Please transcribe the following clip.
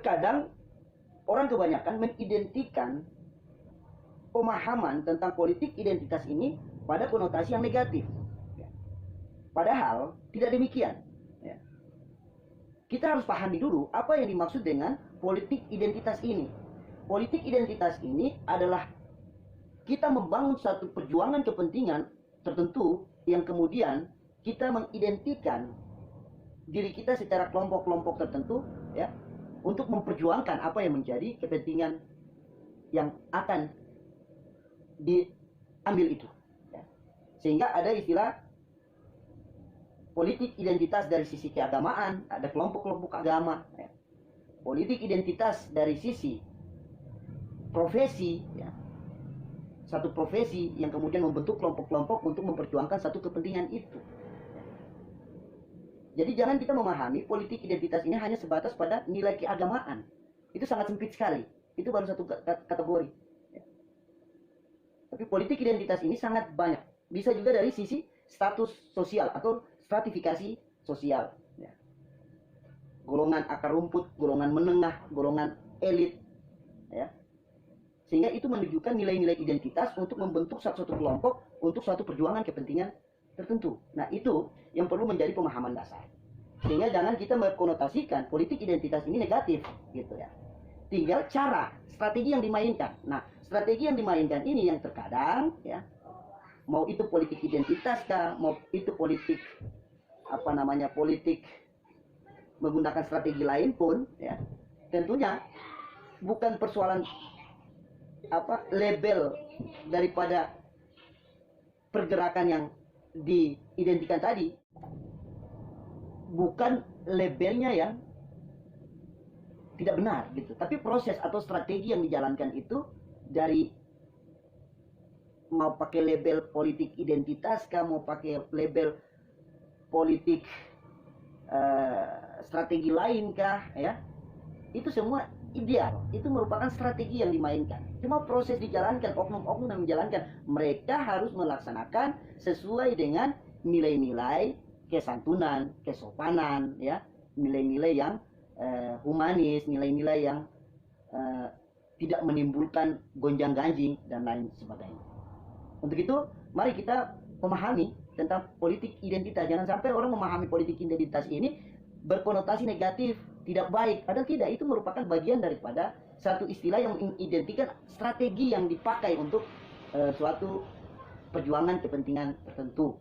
terkadang orang kebanyakan mengidentikan pemahaman tentang politik identitas ini pada konotasi yang negatif. Padahal tidak demikian. Kita harus pahami dulu apa yang dimaksud dengan politik identitas ini. Politik identitas ini adalah kita membangun satu perjuangan kepentingan tertentu yang kemudian kita mengidentikan diri kita secara kelompok-kelompok tertentu, ya, untuk memperjuangkan apa yang menjadi kepentingan yang akan diambil itu. Ya. Sehingga ada istilah politik identitas dari sisi keagamaan, ada kelompok-kelompok agama. Ya. Politik identitas dari sisi profesi, ya. Satu profesi yang kemudian membentuk kelompok-kelompok untuk memperjuangkan satu kepentingan itu. Jadi jangan kita memahami politik identitas ini hanya sebatas pada nilai keagamaan. Itu sangat sempit sekali. Itu baru satu kategori. Ya. Tapi politik identitas ini sangat banyak. Bisa juga dari sisi status sosial atau stratifikasi sosial. Ya. Golongan akar rumput, golongan menengah, golongan elit. Ya. Sehingga itu menunjukkan nilai-nilai identitas untuk membentuk satu kelompok untuk suatu perjuangan kepentingan tertentu. Nah, itu yang perlu menjadi pemahaman dasar. Sehingga jangan kita mengkonotasikan politik identitas ini negatif, gitu ya. Tinggal cara, strategi yang dimainkan. Nah, strategi yang dimainkan ini yang terkadang, ya, mau itu politik identitas kah, mau itu politik politik menggunakan strategi lain pun, ya, tentunya bukan persoalan label daripada pergerakan yang diidentikan tadi, bukan labelnya yang tidak benar gitu, tapi proses atau strategi yang dijalankan itu dari mau pakai label politik identitas kah, mau pakai label politik strategi lain kah, ya, itu semua ideal, itu merupakan strategi yang dimainkan. Cuma proses dijalankan, oknum-oknum yang menjalankan, mereka harus melaksanakan sesuai dengan nilai-nilai kesantunan, kesopanan, ya, nilai-nilai yang humanis, nilai-nilai yang tidak menimbulkan gonjang-ganjing dan lain sebagainya. Untuk itu, mari kita memahami tentang politik identitas. Jangan sampai orang memahami politik identitas ini berkonotasi negatif, tidak baik. Padahal tidak, itu merupakan bagian daripada satu istilah yang mengidentikan strategi yang dipakai untuk suatu perjuangan kepentingan tertentu.